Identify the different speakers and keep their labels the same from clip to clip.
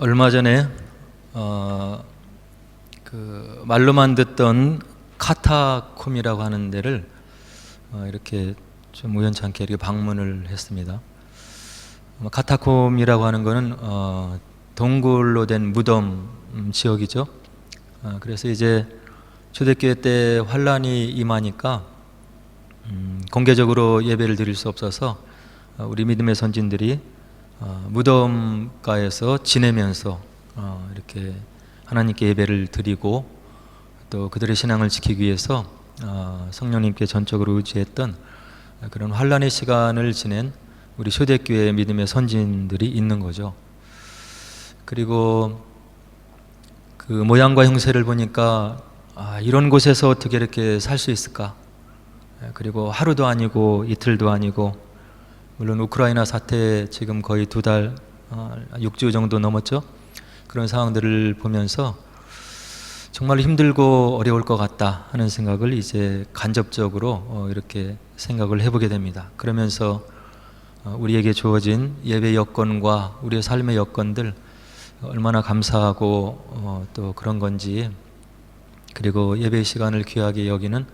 Speaker 1: 얼마 전에 말로만 듣던 카타콤이라고 하는 데를 이렇게 좀 우연찮게 이렇게 방문을 했습니다. 카타콤이라고 하는 거는 동굴로 된 무덤 지역이죠. 그래서 이제 초대교회 때 환란이 임하니까 공개적으로 예배를 드릴 수 없어서 우리 믿음의 선진들이 무덤가에서 지내면서 이렇게 하나님께 예배를 드리고 또 그들의 신앙을 지키기 위해서 성령님께 전적으로 의지했던 그런 환란의 시간을 지낸 우리 초대교회 믿음의 선진들이 있는 거죠. 그리고 그 모양과 형세를 보니까 이런 곳에서 어떻게 이렇게 살 수 있을까? 그리고 하루도 아니고 이틀도 아니고, 물론 우크라이나 사태 지금 거의 2달, 6주 정도 넘었죠. 그런 상황들을 보면서 정말 힘들고 어려울 것 같다 하는 생각을 이제 간접적으로 이렇게 생각을 해보게 됩니다. 그러면서 우리에게 주어진 예배 여건과 우리의 삶의 여건들 얼마나 감사하고 또 그런 건지, 그리고 예배 시간을 귀하게 여기는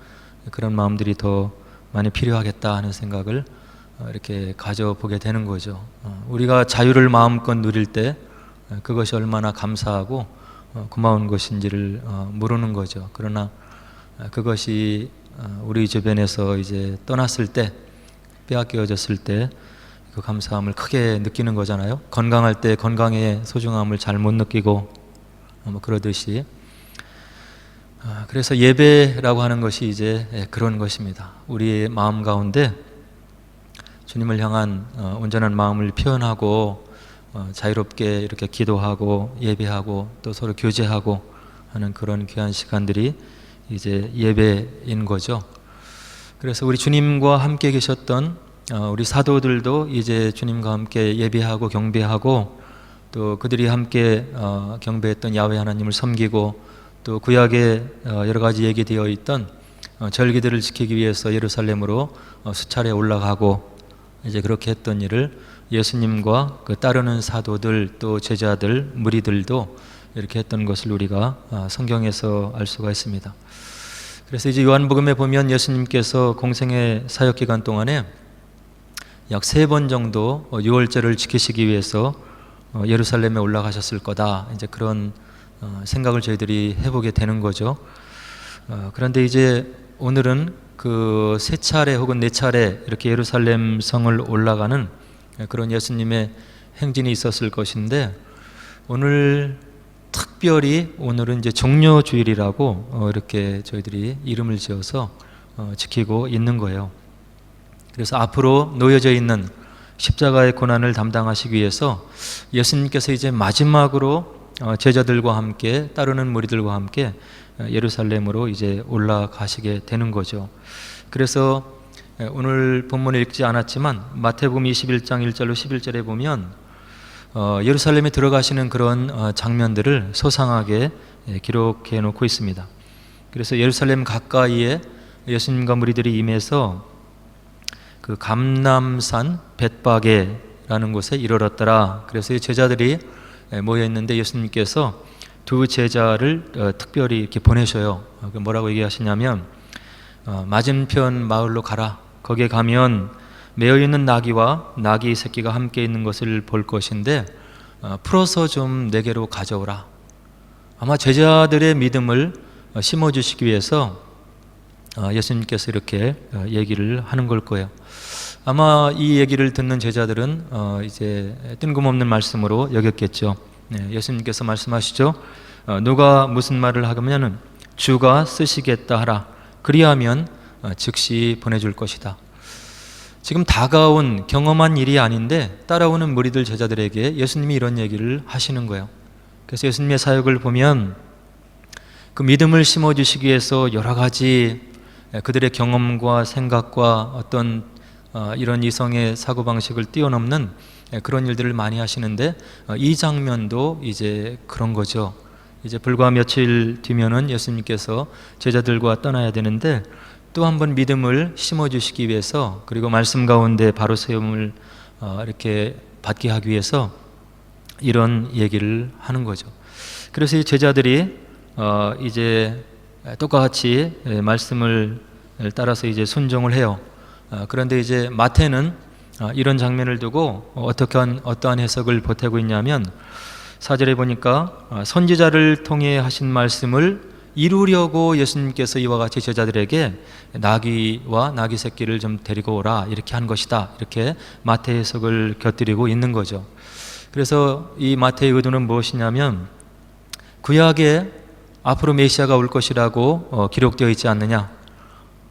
Speaker 1: 그런 마음들이 더 많이 필요하겠다 하는 생각을 이렇게 가져보게 되는 거죠. 우리가 자유를 마음껏 누릴 때 그것이 얼마나 감사하고 고마운 것인지를 모르는 거죠. 그러나 그것이 우리 주변에서 이제 떠났을 때, 빼앗겨졌을 때 그 감사함을 크게 느끼는 거잖아요. 건강할 때 건강의 소중함을 잘 못 느끼고 그러듯이, 그래서 예배라고 하는 것이 이제 그런 것입니다. 우리의 마음 가운데 주님을 향한 온전한 마음을 표현하고 자유롭게 이렇게 기도하고 예배하고 또 서로 교제하고 하는 그런 귀한 시간들이 이제 예배인 거죠. 그래서 우리 주님과 함께 계셨던 우리 사도들도 이제 주님과 함께 예배하고 경배하고, 또 그들이 함께 경배했던 야훼 하나님을 섬기고, 또 구약에 여러 가지 얘기되어 있던 절기들을 지키기 위해서 예루살렘으로 수차례 올라가고, 이제 그렇게 했던 일을 예수님과 그 따르는 사도들 또 제자들 무리들도 이렇게 했던 것을 우리가 성경에서 알 수가 있습니다. 그래서 이제 요한복음에 보면 예수님께서 공생의 사역 기간 동안에 약 3번 정도 유월절을 지키시기 위해서 예루살렘에 올라가셨을 거다, 이제 그런 생각을 저희들이 해보게 되는 거죠. 그런데 이제 오늘은 그 3차례 혹은 4차례 이렇게 예루살렘 성을 올라가는 그런 예수님의 행진이 있었을 것인데, 오늘 특별히 오늘은 이제 종려주일이라고 이렇게 저희들이 이름을 지어서 지키고 있는 거예요. 그래서 앞으로 놓여져 있는 십자가의 고난을 담당하시기 위해서 예수님께서 이제 마지막으로 제자들과 함께 따르는 무리들과 함께 예루살렘으로 이제 올라가시게 되는 거죠. 그래서 오늘 본문을 읽지 않았지만 마태복음 21장 1절로 11절에 보면 예루살렘에 들어가시는 그런 장면들을 소상하게 기록해 놓고 있습니다. 그래서 예루살렘 가까이에 예수님과 무리들이 임해서 그 감람산 벳바게라는 곳에 이르렀더라. 그래서 이 제자들이 모여 있는데 예수님께서 2 제자를 특별히 이렇게 보내셔요. 뭐라고 얘기하시냐면 맞은편 마을로 가라. 거기에 가면 매어 있는 나귀와 나귀 새끼가 함께 있는 것을 볼 것인데 풀어서 좀 내게로 가져오라. 아마 제자들의 믿음을 심어주시기 위해서 예수님께서 이렇게 얘기를 하는 걸 거예요. 아마 이 얘기를 듣는 제자들은 이제 뜬금없는 말씀으로 여겼겠죠. 예수님께서 말씀하시죠. 누가 무슨 말을 하면 주가 쓰시겠다 하라. 그리하면 즉시 보내줄 것이다. 지금 다가온 경험한 일이 아닌데 따라오는 무리들 제자들에게 예수님이 이런 얘기를 하시는 거예요. 그래서 예수님의 사역을 보면 그 믿음을 심어주시기 위해서 여러 가지 그들의 경험과 생각과 어떤 이런 이성의 사고방식을 뛰어넘는 그런 일들을 많이 하시는데, 이 장면도 이제 그런 거죠. 이제 불과 며칠 뒤면은 예수님께서 제자들과 떠나야 되는데 또 한 번 믿음을 심어주시기 위해서, 그리고 말씀 가운데 바로 세움을 이렇게 받게 하기 위해서 이런 얘기를 하는 거죠. 그래서 이 제자들이 이제 똑같이 말씀을 따라서 이제 순종을 해요. 그런데 이제 마태는 이런 장면을 두고 어떠한 해석을 보태고 있냐면 4절에 보니까 선지자를 통해 하신 말씀을 이루려고 예수님께서 이와 같이 제자들에게 나귀와 나귀 새끼를 좀 데리고 오라 이렇게 한 것이다. 이렇게 마태 해석을 곁들이고 있는 거죠. 그래서 이 마태의 의도는 무엇이냐면 구약에 앞으로 메시아가 올 것이라고 기록되어 있지 않느냐.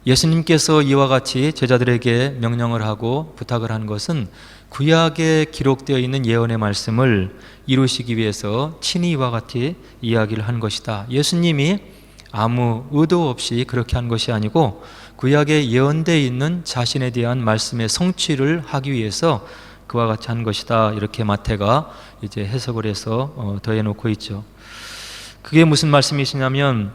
Speaker 1: 예수님께서 이와 같이 제자들에게 명령을 하고 부탁을 한 것은 구약에 기록되어 있는 예언의 말씀을 이루시기 위해서 친히 이와 같이 이야기를 한 것이다. 예수님이 아무 의도 없이 그렇게 한 것이 아니고 구약에 예언되어 있는 자신에 대한 말씀의 성취를 하기 위해서 그와 같이 한 것이다. 이렇게 마태가 이제 해석을 해서 더해놓고 있죠. 그게 무슨 말씀이시냐면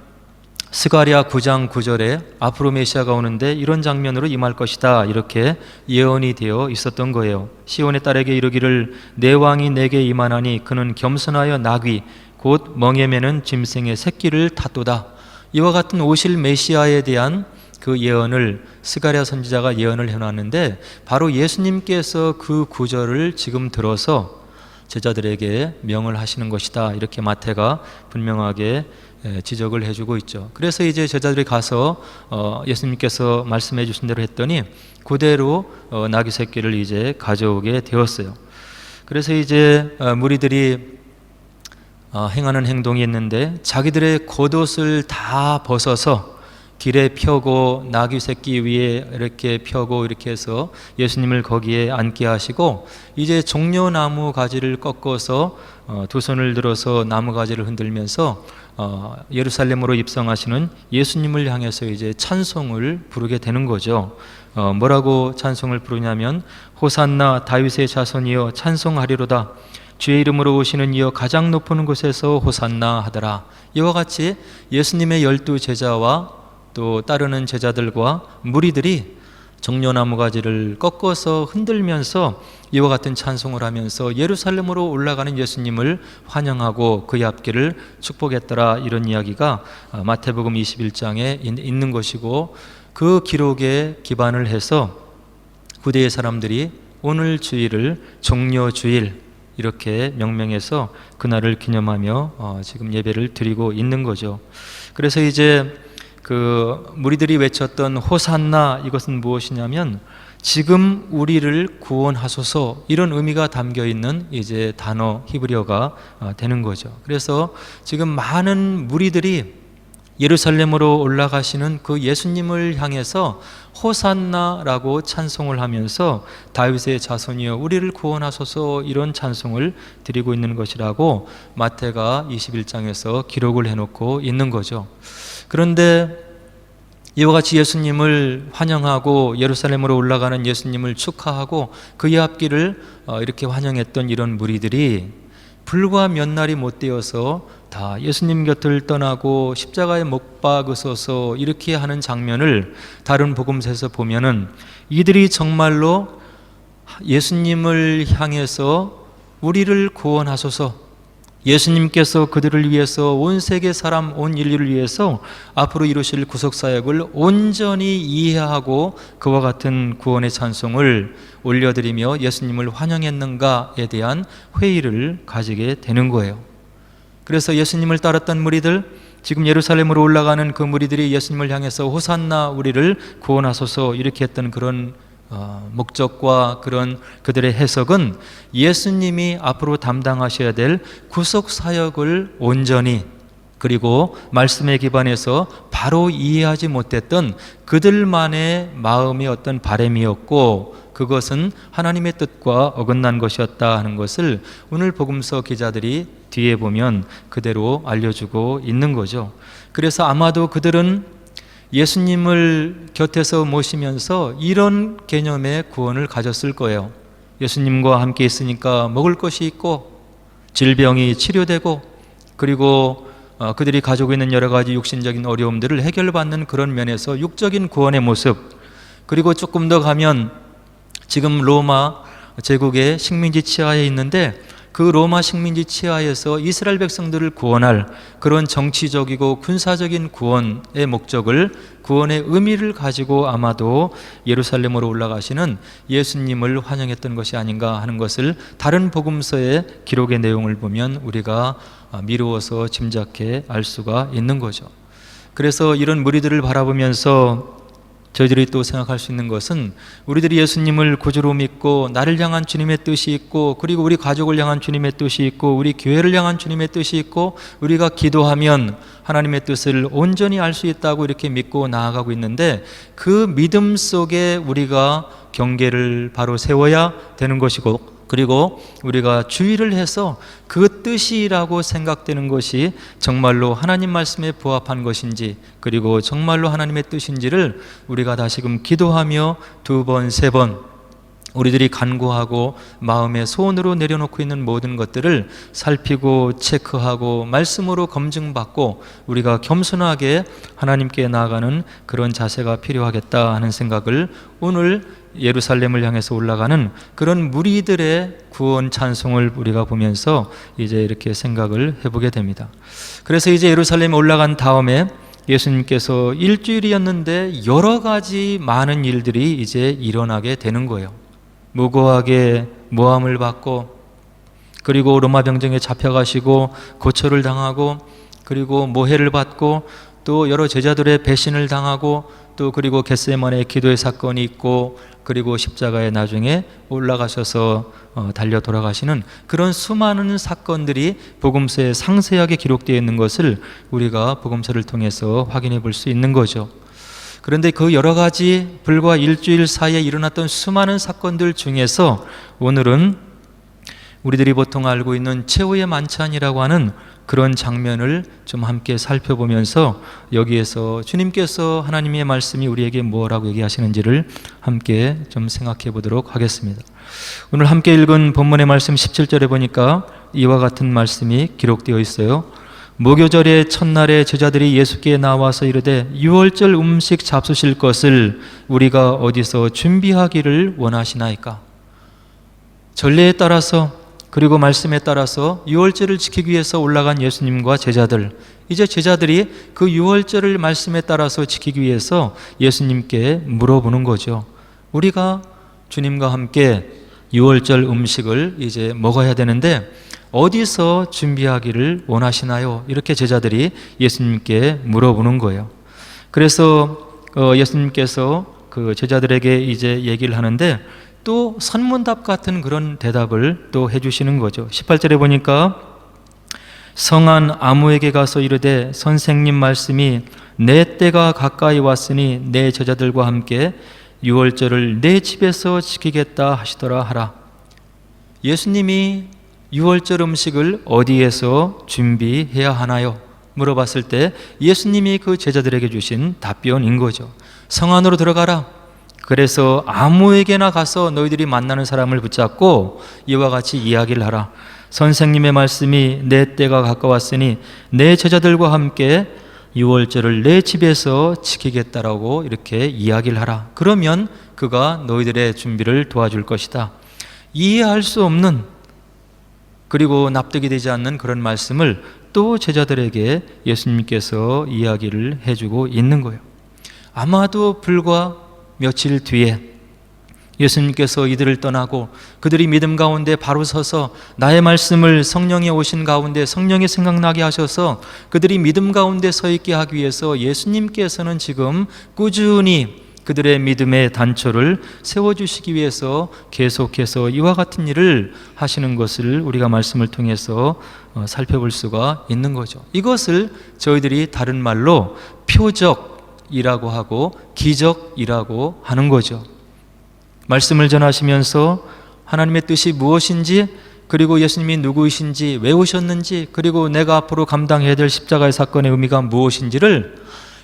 Speaker 1: 스가랴 9장 9절에 앞으로 메시아가 오는데 이런 장면으로 임할 것이다 이렇게 예언이 되어 있었던 거예요. 시온의 딸에게 이르기를 내 왕이 내게 임하나니 그는 겸손하여 나귀 곧 멍에 매는 짐승의 새끼를 탔도다. 이와 같은 오실 메시아에 대한 그 예언을 스가랴 선지자가 예언을 해놨는데 바로 예수님께서 그 구절을 지금 들어서 제자들에게 명을 하시는 것이다 이렇게 마태가 분명하게 지적을 해주고 있죠. 그래서 이제 제자들이 가서 예수님께서 말씀해 주신 대로 했더니 그대로 나귀 새끼를 이제 가져오게 되었어요. 그래서 이제 무리들이 행하는 행동이 있는데 자기들의 겉옷을 다 벗어서 길에 펴고 나귀 새끼 위에 이렇게 펴고 이렇게 해서 예수님을 거기에 앉게 하시고 이제 종려나무 가지를 꺾어서 두 손을 들어서 나무 가지를 흔들면서 예루살렘으로 입성하시는 예수님을 향해서 이제 찬송을 부르게 되는 거죠. 뭐라고 찬송을 부르냐면 호산나 다윗의 자손이여 찬송하리로다. 주의 이름으로 오시는 이여 가장 높은 곳에서 호산나 하더라. 이와 같이 예수님의 12 제자와 또 따르는 제자들과 무리들이 종려나무 가지를 꺾어서 흔들면서 이와 같은 찬송을 하면서 예루살렘으로 올라가는 예수님을 환영하고 그의 앞길을 축복했더라. 이런 이야기가 마태복음 21장에 있는 것이고 그 기록에 기반을 해서 후대의 사람들이 오늘 주일을 종려주일 이렇게 명명해서 그날을 기념하며 지금 예배를 드리고 있는 거죠. 그래서 이제 그 무리들이 외쳤던 호산나 이것은 무엇이냐면 지금 우리를 구원하소서 이런 의미가 담겨 있는 이제 단어 히브리어가 되는 거죠. 그래서 지금 많은 무리들이 예루살렘으로 올라가시는 그 예수님을 향해서 호산나라고 찬송을 하면서 다윗의 자손이여 우리를 구원하소서 이런 찬송을 드리고 있는 것이라고 마태가 21장에서 기록을 해놓고 있는 거죠. 그런데 이와 같이 예수님을 환영하고 예루살렘으로 올라가는 예수님을 축하하고 그의 앞길을 이렇게 환영했던 이런 무리들이 불과 몇 날이 못 되어서 다 예수님 곁을 떠나고 십자가에 못 박으소서 이렇게 하는 장면을 다른 복음서에서 보면은 이들이 정말로 예수님을 향해서 우리를 구원하소서 예수님께서 그들을 위해서 온 세계 사람, 온 인류를 위해서 앞으로 이루실 구속사역을 온전히 이해하고 그와 같은 구원의 찬송을 올려드리며 예수님을 환영했는가에 대한 회의를 가지게 되는 거예요. 그래서 예수님을 따랐던 무리들, 지금 예루살렘으로 올라가는 그 무리들이 예수님을 향해서 호산나 우리를 구원하소서 이렇게 했던 그런 목적과 그런 그들의 해석은 예수님이 앞으로 담당하셔야 될 구속 사역을 온전히 그리고 말씀에 기반해서 바로 이해하지 못했던 그들만의 마음의 어떤 바람이었고 그것은 하나님의 뜻과 어긋난 것이었다 하는 것을 오늘 복음서 기자들이 뒤에 보면 그대로 알려주고 있는 거죠. 그래서 아마도 그들은 예수님을 곁에서 모시면서 이런 개념의 구원을 가졌을 거예요. 예수님과 함께 있으니까 먹을 것이 있고 질병이 치료되고 그리고 그들이 가지고 있는 여러 가지 육신적인 어려움들을 해결받는 그런 면에서 육적인 구원의 모습, 그리고 조금 더 가면 지금 로마 제국의 식민지 치하에 있는데 그 로마 식민지 치하에서 이스라엘 백성들을 구원할 그런 정치적이고 군사적인 구원의 목적을, 구원의 의미를 가지고 아마도 예루살렘으로 올라가시는 예수님을 환영했던 것이 아닌가 하는 것을 다른 복음서의 기록의 내용을 보면 우리가 미루어서 짐작해 알 수가 있는 거죠. 그래서 이런 무리들을 바라보면서 저희들이 또 생각할 수 있는 것은, 우리들이 예수님을 구주로 믿고 나를 향한 주님의 뜻이 있고, 그리고 우리 가족을 향한 주님의 뜻이 있고, 우리 교회를 향한 주님의 뜻이 있고, 우리가 기도하면 하나님의 뜻을 온전히 알 수 있다고 이렇게 믿고 나아가고 있는데, 그 믿음 속에 우리가 경계를 바로 세워야 되는 것이고, 그리고 우리가 주의를 해서 그 뜻이라고 생각되는 것이 정말로 하나님 말씀에 부합한 것인지, 그리고 정말로 하나님의 뜻인지를 우리가 다시금 기도하며 두 번, 세 번 우리들이 간구하고 마음의 소원으로 내려놓고 있는 모든 것들을 살피고 체크하고 말씀으로 검증받고 우리가 겸손하게 하나님께 나아가는 그런 자세가 필요하겠다 하는 생각을 오늘 예루살렘을 향해서 올라가는 그런 무리들의 구원 찬송을 우리가 보면서 이제 이렇게 생각을 해보게 됩니다. 그래서 이제 예루살렘에 올라간 다음에 예수님께서 일주일이었는데 여러 가지 많은 일들이 이제 일어나게 되는 거예요. 무고하게 모함을 받고, 그리고 로마 병정에 잡혀가시고 고초를 당하고, 그리고 모해를 받고, 또 여러 제자들의 배신을 당하고, 또 그리고 겟세마네 기도의 사건이 있고, 그리고 십자가에 나중에 올라가셔서 달려 돌아가시는 그런 수많은 사건들이 복음서에 상세하게 기록되어 있는 것을 우리가 복음서를 통해서 확인해 볼 수 있는 거죠. 그런데 그 여러 가지 불과 일주일 사이에 일어났던 수많은 사건들 중에서 오늘은 우리들이 보통 알고 있는 최후의 만찬이라고 하는 그런 장면을 좀 함께 살펴보면서 여기에서 주님께서 하나님의 말씀이 우리에게 뭐라고 얘기하시는지를 함께 좀 생각해 보도록 하겠습니다. 오늘 함께 읽은 본문의 말씀 17절에 보니까 이와 같은 말씀이 기록되어 있어요. 무교절의 첫날에 제자들이 예수께 나와서 이르되 유월절 음식 잡수실 것을 우리가 어디서 준비하기를 원하시나이까? 전례에 따라서, 그리고 말씀에 따라서 유월절을 지키기 위해서 올라간 예수님과 제자들, 이제 제자들이 그 유월절을 말씀에 따라서 지키기 위해서 예수님께 물어보는 거죠. 우리가 주님과 함께 유월절 음식을 이제 먹어야 되는데 어디서 준비하기를 원하시나요? 이렇게 제자들이 예수님께 물어보는 거예요. 그래서 예수님께서 그 제자들에게 이제 얘기를 하는데 또 선문답 같은 그런 대답을 또 해주시는 거죠. 18절에 보니까 성한 아무에게 가서 이르되 선생님 말씀이 내 때가 가까이 왔으니 내 제자들과 함께 유월절을 내 집에서 지키겠다 하시더라 하라. 예수님이 유월절 음식을 어디에서 준비해야 하나요? 물어봤을 때 예수님이 그 제자들에게 주신 답변인 거죠. 성 안으로 들어가라. 그래서 아무에게나 가서 너희들이 만나는 사람을 붙잡고 이와 같이 이야기를 하라. 선생님의 말씀이 내 때가 가까웠으니 내 제자들과 함께 유월절을 내 집에서 지키겠다라고 이렇게 이야기를 하라. 그러면 그가 너희들의 준비를 도와줄 것이다. 이해할 수 없는, 그리고 납득이 되지 않는 그런 말씀을 또 제자들에게 예수님께서 이야기를 해주고 있는 거예요. 아마도 불과 며칠 뒤에 예수님께서 이들을 떠나고 그들이 믿음 가운데 바로 서서 나의 말씀을 성령이 오신 가운데 성령이 생각나게 하셔서 그들이 믿음 가운데 서 있게 하기 위해서 예수님께서는 지금 꾸준히 그들의 믿음의 단초를 세워주시기 위해서 계속해서 이와 같은 일을 하시는 것을 우리가 말씀을 통해서 살펴볼 수가 있는 거죠. 이것을 저희들이 다른 말로 표적이라고 하고 기적이라고 하는 거죠. 말씀을 전하시면서 하나님의 뜻이 무엇인지, 그리고 예수님이 누구이신지, 왜 오셨는지, 그리고 내가 앞으로 감당해야 될 십자가의 사건의 의미가 무엇인지를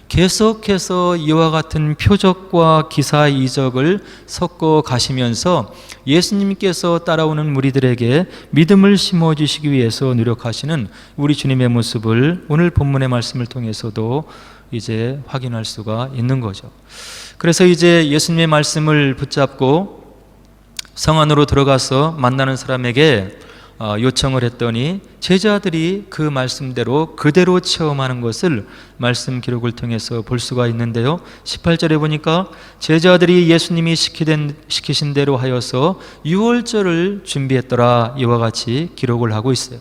Speaker 1: 계속해서 이와 같은 표적과 기사 이적을 섞어 가시면서 예수님께서 따라오는 무리들에게 믿음을 심어주시기 위해서 노력하시는 우리 주님의 모습을 오늘 본문의 말씀을 통해서도 이제 확인할 수가 있는 거죠. 그래서 이제 예수님의 말씀을 붙잡고 성 안으로 들어가서 만나는 사람에게 요청을 했더니 제자들이 그 말씀대로 그대로 체험하는 것을 말씀 기록을 통해서 볼 수가 있는데요. 18절에 보니까 제자들이 예수님이 시키신 대로 하여서 유월절을 준비했더라, 이와 같이 기록을 하고 있어요.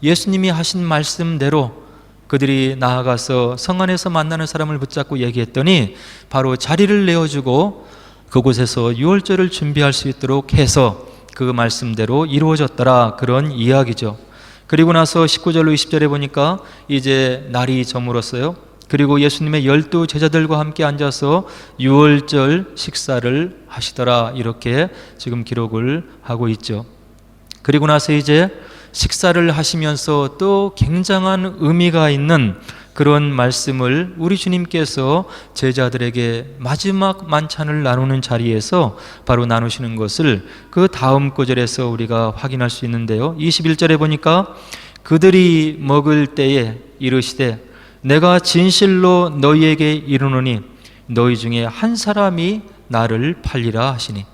Speaker 1: 예수님이 하신 말씀대로 그들이 나아가서 성 안에서 만나는 사람을 붙잡고 얘기했더니 바로 자리를 내어주고 그곳에서 유월절을 준비할 수 있도록 해서 그 말씀대로 이루어졌더라, 그런 이야기죠. 그리고 나서 19절로 20절에 보니까 이제 날이 저물었어요. 그리고 예수님의 12 제자들과 함께 앉아서 유월절 식사를 하시더라, 이렇게 지금 기록을 하고 있죠. 그리고 나서 이제 식사를 하시면서 또 굉장한 의미가 있는 그런 말씀을 우리 주님께서 제자들에게 마지막 만찬을 나누는 자리에서 바로 나누시는 것을 그 다음 구절에서 우리가 확인할 수 있는데요. 21절에 보니까 그들이 먹을 때에 이르시되 내가 진실로 너희에게 이르노니 너희 중에 한 사람이 나를 팔리라 하시니,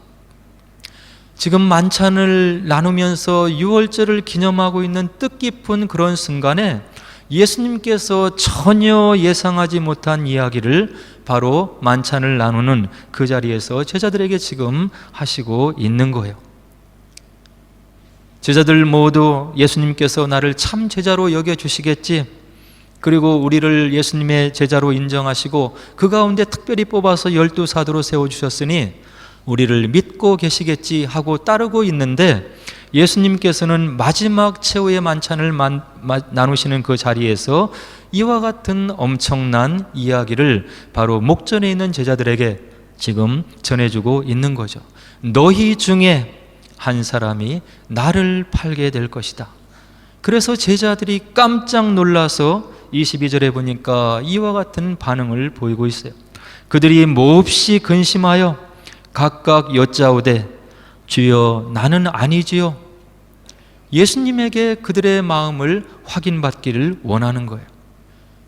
Speaker 1: 지금 만찬을 나누면서 유월절을 기념하고 있는 뜻깊은 그런 순간에 예수님께서 전혀 예상하지 못한 이야기를 바로 만찬을 나누는 그 자리에서 제자들에게 지금 하시고 있는 거예요. 제자들 모두 예수님께서 나를 참 제자로 여겨주시겠지, 그리고 우리를 예수님의 제자로 인정하시고 그 가운데 특별히 뽑아서 12 사도로 세워주셨으니 우리를 믿고 계시겠지 하고 따르고 있는데, 예수님께서는 마지막 최후의 만찬을 나누시는 그 자리에서 이와 같은 엄청난 이야기를 바로 목전에 있는 제자들에게 지금 전해주고 있는 거죠. 너희 중에 한 사람이 나를 팔게 될 것이다. 그래서 제자들이 깜짝 놀라서 22절에 보니까 이와 같은 반응을 보이고 있어요. 그들이 몹시 근심하여 각각 여짜오되 주여 나는 아니지요. 예수님에게 그들의 마음을 확인받기를 원하는 거예요.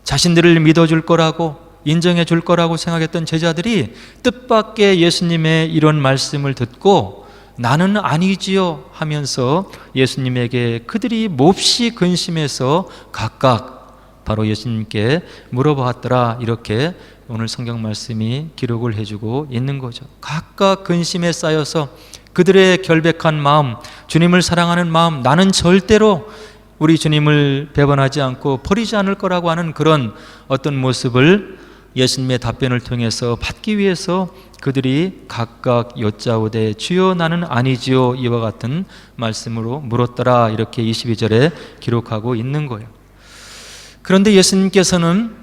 Speaker 1: 자신들을 믿어줄 거라고, 인정해 줄 거라고 생각했던 제자들이 뜻밖의 예수님의 이런 말씀을 듣고 나는 아니지요 하면서 예수님에게 그들이 몹시 근심해서 각각 바로 예수님께 물어보았더라, 이렇게 오늘 성경 말씀이 기록을 해주고 있는 거죠. 각각 근심에 쌓여서 그들의 결백한 마음, 주님을 사랑하는 마음, 나는 절대로 우리 주님을 배반하지 않고 버리지 않을 거라고 하는 그런 어떤 모습을 예수님의 답변을 통해서 받기 위해서 그들이 각각 여짜오되 주여 나는 아니지요, 이와 같은 말씀으로 물었더라, 이렇게 22절에 기록하고 있는 거예요. 그런데 예수님께서는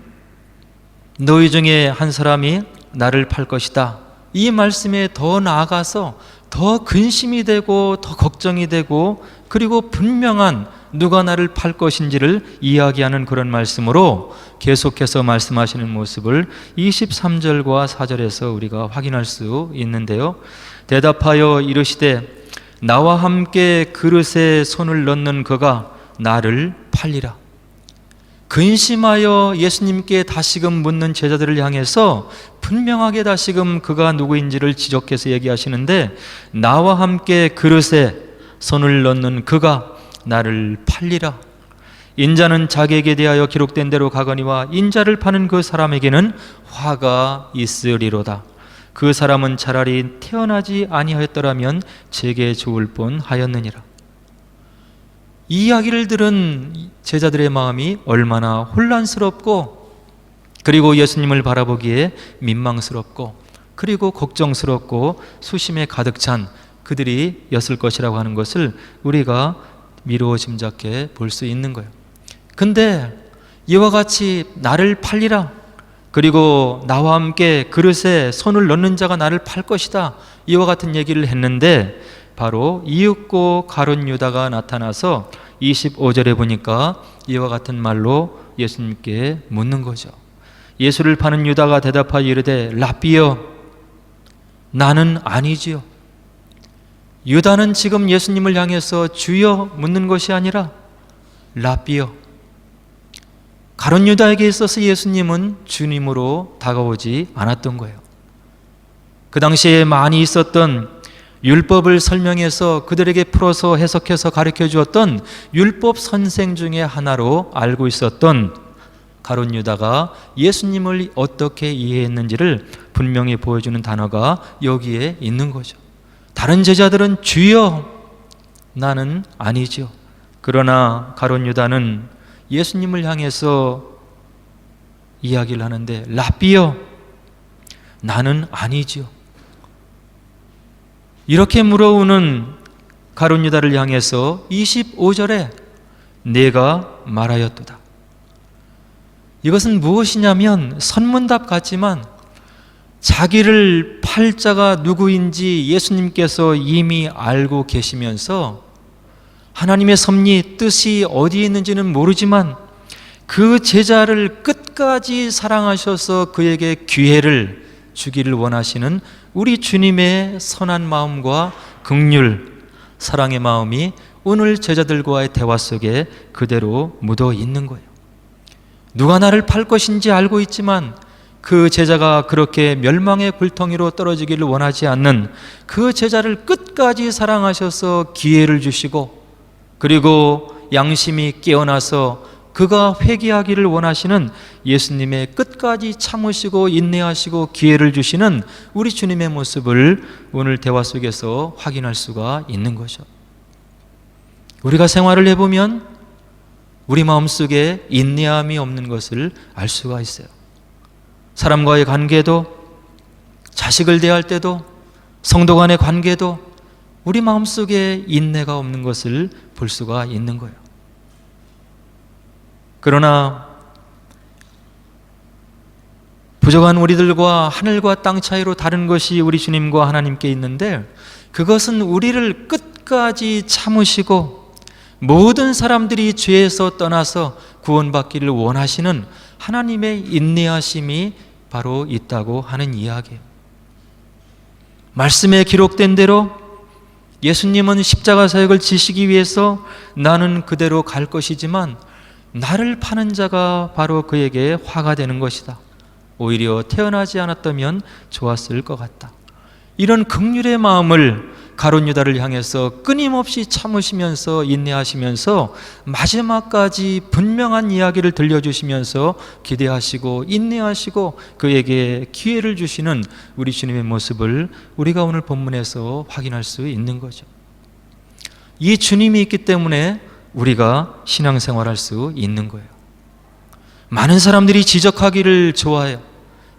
Speaker 1: 너희 중에 한 사람이 나를 팔 것이다, 이 말씀에 더 나아가서 더 근심이 되고 더 걱정이 되고 그리고 분명한 누가 나를 팔 것인지를 이야기하는 그런 말씀으로 계속해서 말씀하시는 모습을 23절과 4절에서 우리가 확인할 수 있는데요. 대답하여 이르시되 나와 함께 그릇에 손을 넣는 그가 나를 팔리라. 근심하여 예수님께 다시금 묻는 제자들을 향해서 분명하게 다시금 그가 누구인지를 지적해서 얘기하시는데, 나와 함께 그릇에 손을 넣는 그가 나를 팔리라. 인자는 자기에게 대하여 기록된 대로 가거니와 인자를 파는 그 사람에게는 화가 있으리로다. 그 사람은 차라리 태어나지 아니하였더라면 제게 좋을 뻔하였느니라. 이 이야기를 들은 제자들의 마음이 얼마나 혼란스럽고 그리고 예수님을 바라보기에 민망스럽고 그리고 걱정스럽고 수심에 가득 찬 그들이 였을 것이라고 하는 것을 우리가 미루어 짐작해 볼 수 있는 거예요. 근데 이와 같이 나를 팔리라, 그리고 나와 함께 그릇에 손을 넣는 자가 나를 팔 것이다, 이와 같은 얘기를 했는데 바로 이윽고 가룟 유다가 나타나서 25절에 보니까 이와 같은 말로 예수님께 묻는 거죠. 예수를 파는 유다가 대답하여 이르되 라삐여 나는 아니지요. 유다는 지금 예수님을 향해서 주여 묻는 것이 아니라 라삐여, 가룟 유다에게 있어서 예수님은 주님으로 다가오지 않았던 거예요. 그 당시에 많이 있었던 율법을 설명해서 그들에게 풀어서 해석해서 가르쳐 주었던 율법 선생 중에 하나로 알고 있었던 가룟 유다가 예수님을 어떻게 이해했는지를 분명히 보여주는 단어가 여기에 있는 거죠. 다른 제자들은 주여, 나는 아니죠. 그러나 가룟 유다는 예수님을 향해서 이야기를 하는데 라삐여, 나는 아니죠. 이렇게 물어오는 가룟 유다를 향해서 25절에 내가 말하였도다. 이것은 무엇이냐면 선문답 같지만 자기를 팔자가 누구인지 예수님께서 이미 알고 계시면서 하나님의 섭리, 뜻이 어디에 있는지는 모르지만 그 제자를 끝까지 사랑하셔서 그에게 기회를 주기를 원하시는 우리 주님의 선한 마음과 긍휼, 사랑의 마음이 오늘 제자들과의 대화 속에 그대로 묻어 있는 거예요. 누가 나를 팔 것인지 알고 있지만 그 제자가 그렇게 멸망의 굴덩이로 떨어지기를 원하지 않는 그 제자를 끝까지 사랑하셔서 기회를 주시고, 그리고 양심이 깨어나서 그가 회개하기를 원하시는 예수님의 끝까지 참으시고 인내하시고 기회를 주시는 우리 주님의 모습을 오늘 대화 속에서 확인할 수가 있는 거죠. 우리가 생활을 해보면 우리 마음속에 인내함이 없는 것을 알 수가 있어요. 사람과의 관계도, 자식을 대할 때도, 성도 간의 관계도 우리 마음속에 인내가 없는 것을 볼 수가 있는 거예요. 그러나 부족한 우리들과 하늘과 땅 차이로 다른 것이 우리 주님과 하나님께 있는데, 그것은 우리를 끝까지 참으시고 모든 사람들이 죄에서 떠나서 구원받기를 원하시는 하나님의 인내하심이 바로 있다고 하는 이야기예요. 말씀에 기록된 대로 예수님은 십자가 사역을 지시기 위해서 나는 그대로 갈 것이지만 나를 파는 자가 바로 그에게 화가 되는 것이다. 오히려 태어나지 않았다면 좋았을 것 같다. 이런 긍휼의 마음을 가룟 유다를 향해서 끊임없이 참으시면서 인내하시면서 마지막까지 분명한 이야기를 들려주시면서 기대하시고 인내하시고 그에게 기회를 주시는 우리 주님의 모습을 우리가 오늘 본문에서 확인할 수 있는 거죠. 이 주님이 있기 때문에 우리가 신앙생활할 수 있는 거예요. 많은 사람들이 지적하기를 좋아해요.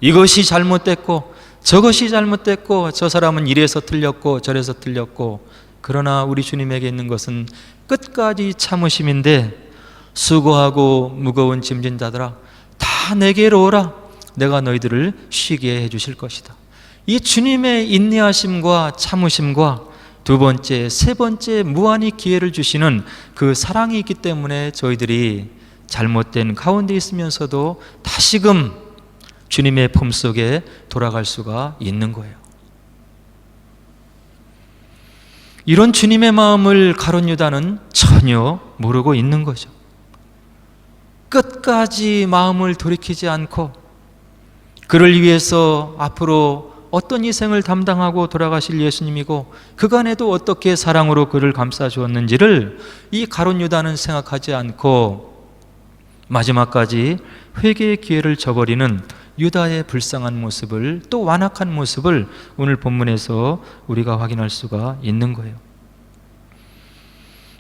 Speaker 1: 이것이 잘못됐고 저것이 잘못됐고 저 사람은 이래서 틀렸고 저래서 틀렸고, 그러나 우리 주님에게 있는 것은 끝까지 참으심인데, 수고하고 무거운 짐진 자들아 다 내게로 오라, 내가 너희들을 쉬게 해주실 것이다. 이 주님의 인내하심과 참으심과 두 번째, 세 번째 무한히 기회를 주시는 그 사랑이 있기 때문에 저희들이 잘못된 가운데 있으면서도 다시금 주님의 품속에 돌아갈 수가 있는 거예요. 이런 주님의 마음을 가룟 유다는 전혀 모르고 있는 거죠. 끝까지 마음을 돌이키지 않고 그를 위해서 앞으로 어떤 희생을 담당하고 돌아가실 예수님이고 그간에도 어떻게 사랑으로 그를 감싸 주었는지를 이 가룟 유다는 생각하지 않고 마지막까지 회개의 기회를 저버리는 유다의 불쌍한 모습을, 또 완악한 모습을 오늘 본문에서 우리가 확인할 수가 있는 거예요.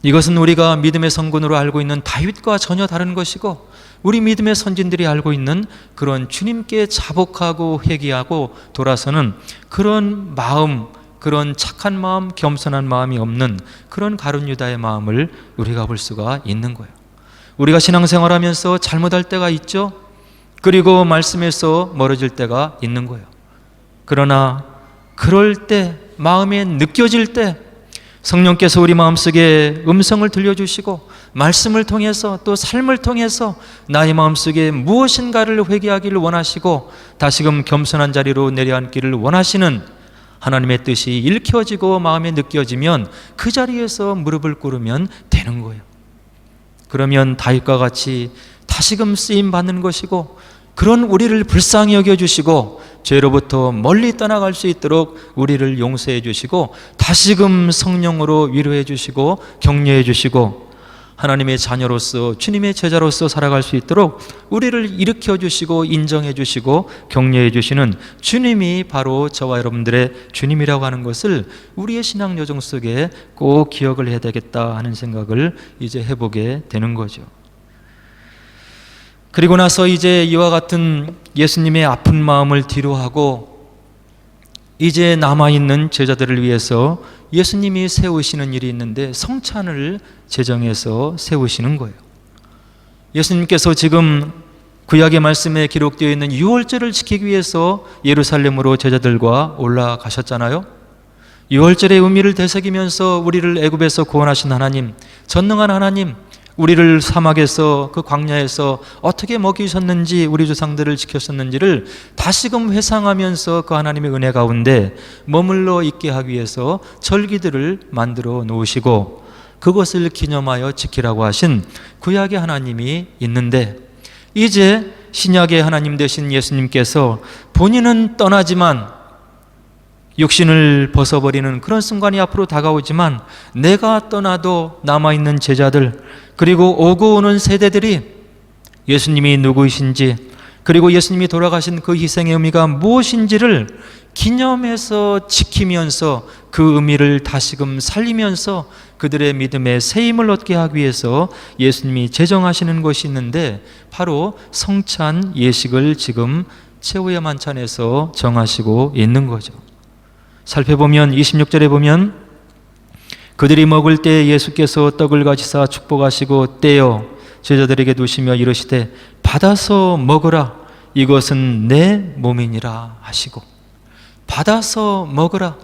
Speaker 1: 이것은 우리가 믿음의 성군으로 알고 있는 다윗과 전혀 다른 것이고, 우리 믿음의 선진들이 알고 있는 그런 주님께 자복하고 회개하고 돌아서는 그런 마음, 그런 착한 마음, 겸손한 마음이 없는 그런 가룟 유다의 마음을 우리가 볼 수가 있는 거예요. 우리가 신앙생활하면서 잘못할 때가 있죠. 그리고 말씀에서 멀어질 때가 있는 거예요. 그러나 그럴 때, 마음에 느껴질 때 성령께서 우리 마음속에 음성을 들려주시고 말씀을 통해서 또 삶을 통해서 나의 마음속에 무엇인가를 회개하기를 원하시고 다시금 겸손한 자리로 내려앉기를 원하시는 하나님의 뜻이 읽혀지고 마음에 느껴지면 그 자리에서 무릎을 꿇으면 되는 거예요. 그러면 다윗과 같이 다시금 쓰임 받는 것이고, 그런 우리를 불쌍히 여겨주시고 죄로부터 멀리 떠나갈 수 있도록 우리를 용서해 주시고 다시금 성령으로 위로해 주시고 격려해 주시고 하나님의 자녀로서 주님의 제자로서 살아갈 수 있도록 우리를 일으켜 주시고 인정해 주시고 격려해 주시는 주님이 바로 저와 여러분들의 주님이라고 하는 것을 우리의 신앙 여정 속에 꼭 기억을 해야 되겠다 하는 생각을 이제 해보게 되는 거죠. 그리고 나서 이제 이와 같은 예수님의 아픈 마음을 뒤로하고 이제 남아있는 제자들을 위해서 예수님이 세우시는 일이 있는데 성찬을 제정해서 세우시는 거예요. 예수님께서 지금 구약의 말씀에 기록되어 있는 유월절을 지키기 위해서 예루살렘으로 제자들과 올라가셨잖아요. 유월절의 의미를 되새기면서 우리를 애굽에서 구원하신 하나님, 전능한 하나님, 우리를 사막에서 그 광야에서 어떻게 먹이셨는지 우리 조상들을 지켰었는지를 다시금 회상하면서 그 하나님의 은혜 가운데 머물러 있게 하기 위해서 절기들을 만들어 놓으시고 그것을 기념하여 지키라고 하신 구약의 하나님이 있는데 이제 신약의 하나님 되신 예수님께서 본인은 떠나지만 육신을 벗어버리는 그런 순간이 앞으로 다가오지만 내가 떠나도 남아있는 제자들 그리고 오고 오는 세대들이 예수님이 누구이신지 그리고 예수님이 돌아가신 그 희생의 의미가 무엇인지를 기념해서 지키면서 그 의미를 다시금 살리면서 그들의 믿음에 새 힘을 얻게 하기 위해서 예수님이 제정하시는 것이 있는데 바로 성찬 예식을 지금 최후의 만찬에서 정하시고 있는 거죠. 살펴보면 26절에 보면 그들이 먹을 때 예수께서 떡을 가지사 축복하시고 떼어 제자들에게 두시며 이르시되 받아서 먹으라 이것은 내 몸이니라 하시고 받아서 먹으라.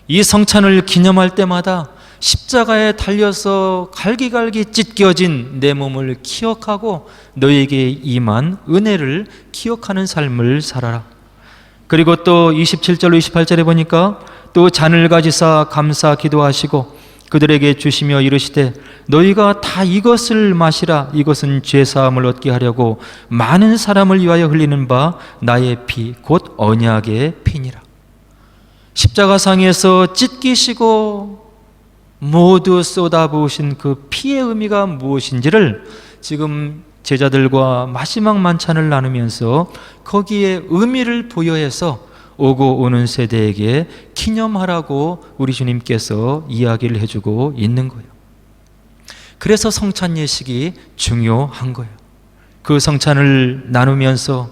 Speaker 1: 이 성찬을 기념할 때마다 십자가에 달려서 갈기갈기 찢겨진 내 몸을 기억하고 너에게 임한 은혜를 기억하는 삶을 살아라. 그리고 또 27절로 28절에 보니까 또 잔을 가지사 감사 기도하시고 그들에게 주시며 이르시되 너희가 다 이것을 마시라 이것은 죄사함을 얻게 하려고 많은 사람을 위하여 흘리는 바 나의 피 곧 언약의 피니라. 십자가상에서 찢기시고 모두 쏟아부으신 그 피의 의미가 무엇인지를 지금 제자들과 마지막 만찬을 나누면서 거기에 의미를 부여해서 오고 오는 세대에게 기념하라고 우리 주님께서 이야기를 해주고 있는 거예요. 그래서 성찬 예식이 중요한 거예요. 그 성찬을 나누면서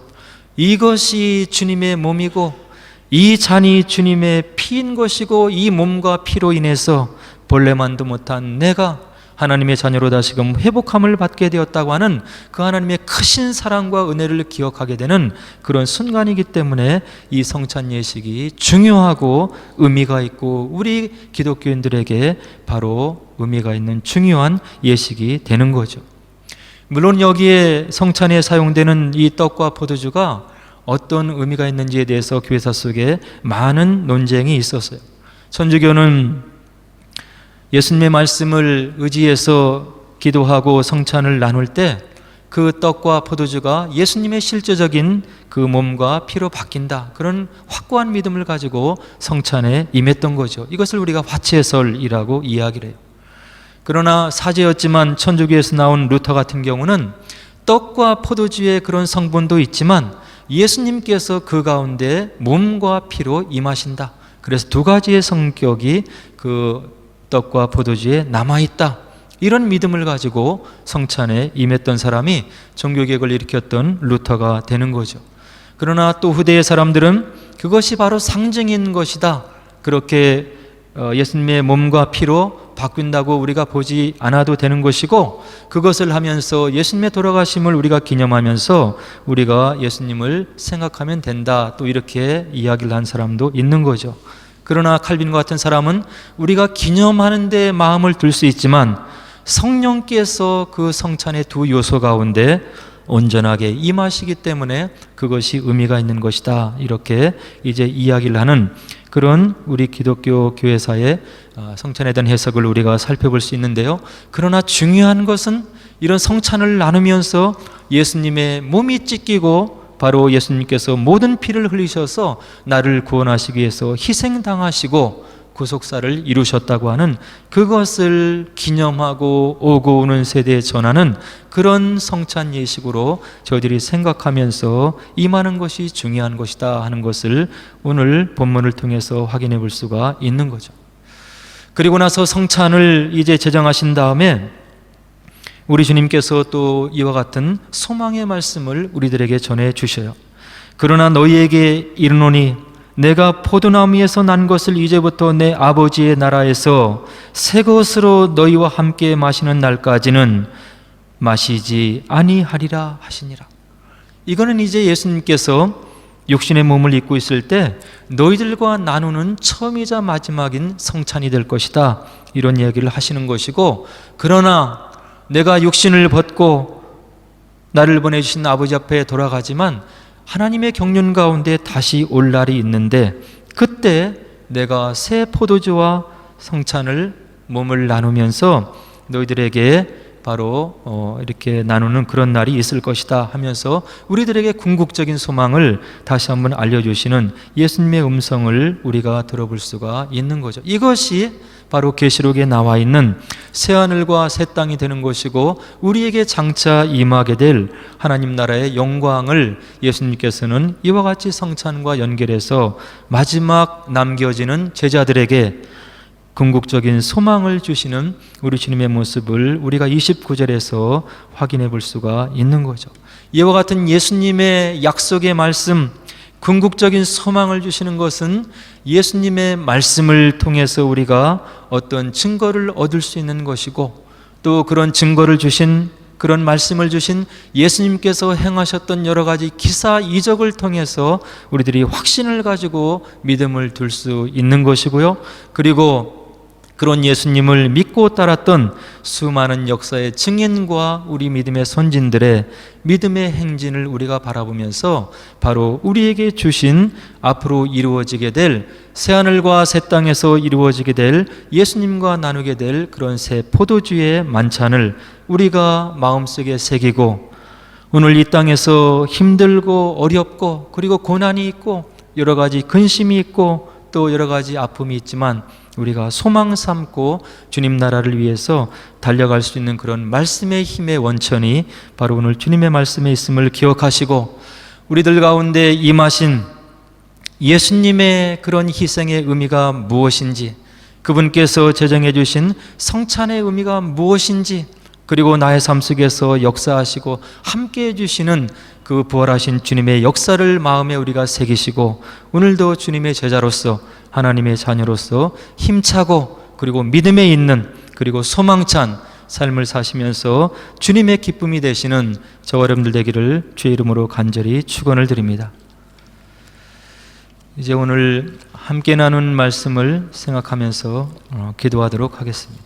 Speaker 1: 이것이 주님의 몸이고 이 잔이 주님의 피인 것이고 이 몸과 피로 인해서 본래만도 못한 내가 하나님의 자녀로 다시금 회복함을 받게 되었다고 하는 그 하나님의 크신 사랑과 은혜를 기억하게 되는 그런 순간이기 때문에 이 성찬 예식이 중요하고 의미가 있고 우리 기독교인들에게 바로 의미가 있는 중요한 예식이 되는 거죠. 물론 여기에 성찬에 사용되는 이 떡과 포도주가 어떤 의미가 있는지에 대해서 교회사 속에 많은 논쟁이 있었어요. 천주교는 예수님의 말씀을 의지해서 기도하고 성찬을 나눌 때 그 떡과 포도주가 예수님의 실제적인 그 몸과 피로 바뀐다. 그런 확고한 믿음을 가지고 성찬에 임했던 거죠. 이것을 우리가 화채설이라고 이야기를 해요. 그러나 사제였지만 천주교에서 나온 루터 같은 경우는 떡과 포도주의 그런 성분도 있지만 예수님께서 그 가운데 몸과 피로 임하신다. 그래서 두 가지의 성격이 그 떡과 포도주에 남아있다. 이런 믿음을 가지고 성찬에 임했던 사람이 종교개혁을 일으켰던 루터가 되는 거죠. 그러나 또 후대의 사람들은 그것이 바로 상징인 것이다. 그렇게 예수님의 몸과 피로 바뀐다고 우리가 보지 않아도 되는 것이고 그것을 하면서 예수님의 돌아가심을 우리가 기념하면서 우리가 예수님을 생각하면 된다. 또 이렇게 이야기를 한 사람도 있는 거죠. 그러나 칼빈과 같은 사람은 우리가 기념하는 데 마음을 둘 수 있지만 성령께서 그 성찬의 두 요소 가운데 온전하게 임하시기 때문에 그것이 의미가 있는 것이다. 이렇게 이제 이야기를 하는 그런 우리 기독교 교회사의 성찬에 대한 해석을 우리가 살펴볼 수 있는데요. 그러나 중요한 것은 이런 성찬을 나누면서 예수님의 몸이 찢기고 바로 예수님께서 모든 피를 흘리셔서 나를 구원하시기 위해서 희생당하시고 구속사를 이루셨다고 하는 그것을 기념하고 오고 오는 세대에 전하는 그런 성찬 예식으로 저희들이 생각하면서 임하는 것이 중요한 것이다 하는 것을 오늘 본문을 통해서 확인해 볼 수가 있는 거죠. 그리고 나서 성찬을 이제 제정하신 다음에 우리 주님께서 또 이와 같은 소망의 말씀을 우리들에게 전해 주셔요. 그러나 너희에게 이르노니 내가 포도나무에서 난 것을 이제부터 내 아버지의 나라에서 새 것으로 너희와 함께 마시는 날까지는 마시지 아니하리라 하시니라. 이거는 이제 예수님께서 육신의 몸을 입고 있을 때 너희들과 나누는 처음이자 마지막인 성찬이 될 것이다, 이런 이야기를 하시는 것이고, 그러나 내가 육신을 벗고 나를 보내주신 아버지 앞에 돌아가지만 하나님의 경륜 가운데 다시 올 날이 있는데, 그때 내가 새 포도주와 성찬을 몸을 나누면서 너희들에게 바로 이렇게 나누는 그런 날이 있을 것이다 하면서 우리들에게 궁극적인 소망을 다시 한번 알려주시는 예수님의 음성을 우리가 들어볼 수가 있는 거죠. 이것이 바로 계시록에 나와 있는 새하늘과 새 땅이 되는 것이고, 우리에게 장차 임하게 될 하나님 나라의 영광을 예수님께서는 이와 같이 성찬과 연결해서 마지막 남겨지는 제자들에게 궁극적인 소망을 주시는 우리 주님의 모습을 우리가 29절에서 확인해 볼 수가 있는 거죠. 이와 같은 예수님의 약속의 말씀, 궁극적인 소망을 주시는 것은 예수님의 말씀을 통해서 우리가 어떤 증거를 얻을 수 있는 것이고, 또 그런 증거를 주신, 그런 말씀을 주신 예수님께서 행하셨던 여러 가지 기사 이적을 통해서 우리들이 확신을 가지고 믿음을 둘 수 있는 것이고요. 그리고 그런 예수님을 믿고 따랐던 수많은 역사의 증인과 우리 믿음의 선진들의 믿음의 행진을 우리가 바라보면서 바로 우리에게 주신 앞으로 이루어지게 될 새하늘과 새 땅에서 이루어지게 될 예수님과 나누게 될 그런 새 포도주의 만찬을 우리가 마음속에 새기고, 오늘 이 땅에서 힘들고 어렵고 그리고 고난이 있고 여러 가지 근심이 있고 또 여러 가지 아픔이 있지만 우리가 소망 삼고 주님 나라를 위해서 달려갈 수 있는 그런 말씀의 힘의 원천이 바로 오늘 주님의 말씀에 있음을 기억하시고, 우리들 가운데 임하신 예수님의 그런 희생의 의미가 무엇인지, 그분께서 제정해 주신 성찬의 의미가 무엇인지, 그리고 나의 삶 속에서 역사하시고 함께해 주시는 그 부활하신 주님의 역사를 마음에 우리가 새기시고, 오늘도 주님의 제자로서 하나님의 자녀로서 힘차고 그리고 믿음에 있는 그리고 소망찬 삶을 사시면서 주님의 기쁨이 되시는 저와 여러분들 되기를 주의 이름으로 간절히 축원을 드립니다. 이제 오늘 함께 나눈 말씀을 생각하면서 기도하도록 하겠습니다.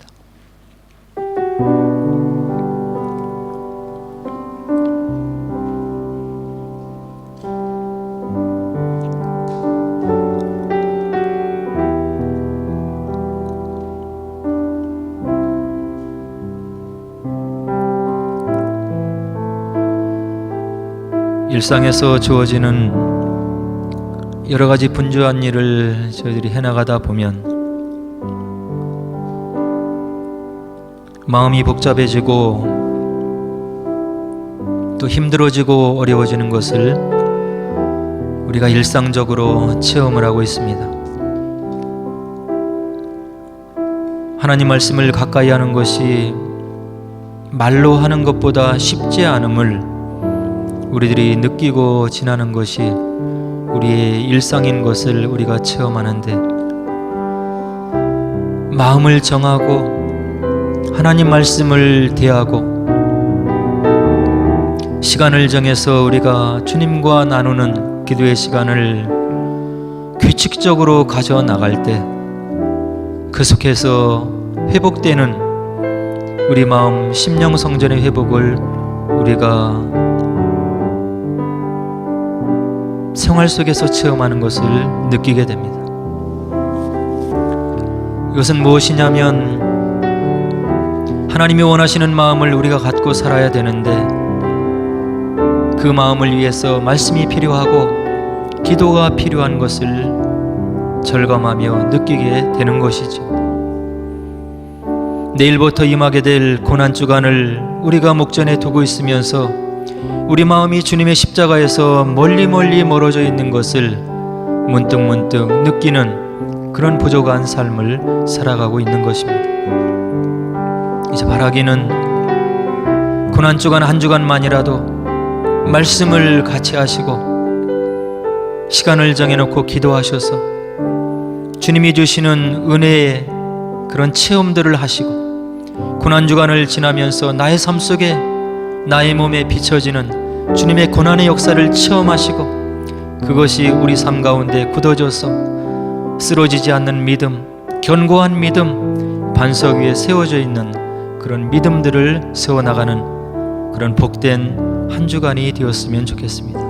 Speaker 1: 일상에서 주어지는 여러 가지 분주한 일을 저희들이 해나가다 보면 마음이 복잡해지고 또 힘들어지고 어려워지는 것을 우리가 일상적으로 체험을 하고 있습니다. 하나님 말씀을 가까이 하는 것이 말로 하는 것보다 쉽지 않음을 우리들이 느끼고 지나는 것이 우리의 일상인 것을 우리가 체험하는데, 마음을 정하고 하나님 말씀을 대하고 시간을 정해서 우리가 주님과 나누는 기도의 시간을 규칙적으로 가져나갈 때 그 속에서 회복되는 우리 마음 심령 성전의 회복을 우리가 생활 속에서 체험하는 것을 느끼게 됩니다. 이것은 무엇이냐면 하나님이 원하시는 마음을 우리가 갖고 살아야 되는데 그 마음을 위해서 말씀이 필요하고 기도가 필요한 것을 절감하며 느끼게 되는 것이죠. 내일부터 임하게 될 고난주간을 우리가 목전에 두고 있으면서 우리 마음이 주님의 십자가에서 멀리 멀어져 있는 것을 문득 느끼는 그런 부족한 삶을 살아가고 있는 것입니다. 이제 바라기는 고난주간 한 주간만이라도 말씀을 같이 하시고 시간을 정해놓고 기도하셔서 주님이 주시는 은혜의 그런 체험들을 하시고 고난주간을 지나면서 나의 삶 속에 나의 몸에 비춰지는 주님의 고난의 역사를 체험하시고 그것이 우리 삶 가운데 굳어져서 쓰러지지 않는 믿음, 견고한 믿음, 반석 위에 세워져 있는 그런 믿음들을 세워나가는 그런 복된 한 주간이 되었으면 좋겠습니다.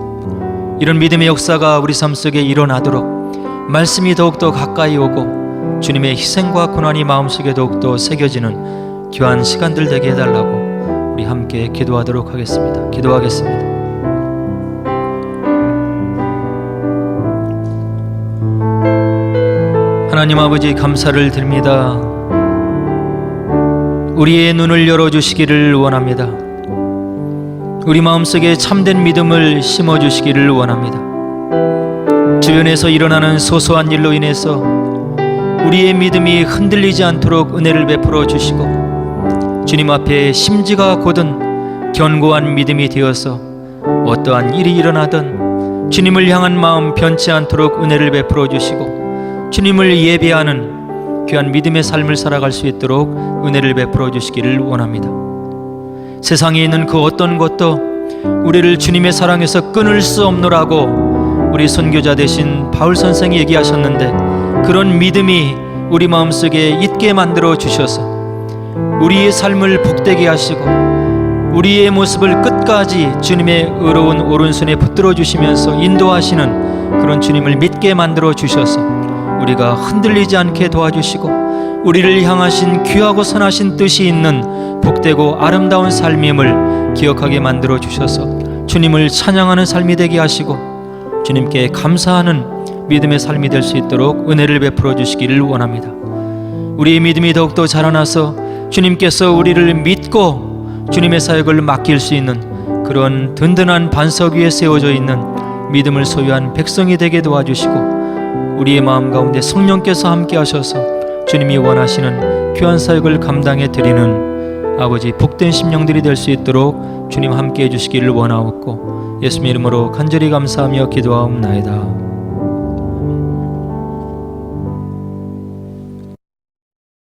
Speaker 1: 이런 믿음의 역사가 우리 삶 속에 일어나도록 말씀이 더욱더 가까이 오고 주님의 희생과 고난이 마음속에 더욱더 새겨지는 귀한 시간들 되게 해달라고 우리 함께 기도하도록 하겠습니다. 기도하겠습니다. 하나님 아버지, 감사를 드립니다. 우리의 눈을 열어주시기를 원합니다. 우리 마음속에 참된 믿음을 심어주시기를 원합니다. 주변에서 일어나는 소소한 일로 인해서 우리의 믿음이 흔들리지 않도록 은혜를 베풀어 주시고 주님 앞에 심지가 곧은 견고한 믿음이 되어서 어떠한 일이 일어나든 주님을 향한 마음 변치 않도록 은혜를 베풀어 주시고 주님을 예배하는 귀한 믿음의 삶을 살아갈 수 있도록 은혜를 베풀어 주시기를 원합니다. 세상에 있는 그 어떤 것도 우리를 주님의 사랑에서 끊을 수 없노라고 우리 선교자 되신 바울 선생이 얘기하셨는데, 그런 믿음이 우리 마음속에 있게 만들어 주셔서 우리의 삶을 복되게 하시고 우리의 모습을 끝까지 주님의 의로운 오른손에 붙들어 주시면서 인도하시는 그런 주님을 믿게 만들어 주셔서 우리가 흔들리지 않게 도와주시고 우리를 향하신 귀하고 선하신 뜻이 있는 복되고 아름다운 삶임을 기억하게 만들어 주셔서 주님을 찬양하는 삶이 되게 하시고 주님께 감사하는 믿음의 삶이 될 수 있도록 은혜를 베풀어 주시기를 원합니다. 우리의 믿음이 더욱더 자라나서 주님께서 우리를 믿고 주님의 사역을 맡길 수 있는 그런 든든한 반석 위에 세워져 있는 믿음을 소유한 백성이 되게 도와주시고 우리의 마음 가운데 성령께서 함께 하셔서 주님이 원하시는 귀한 사역을 감당해 드리는 아버지 복된 심령들이 될 수 있도록 주님 함께 해주시기를 원하옵고 예수님의 이름으로 간절히 감사하며 기도하옵나이다.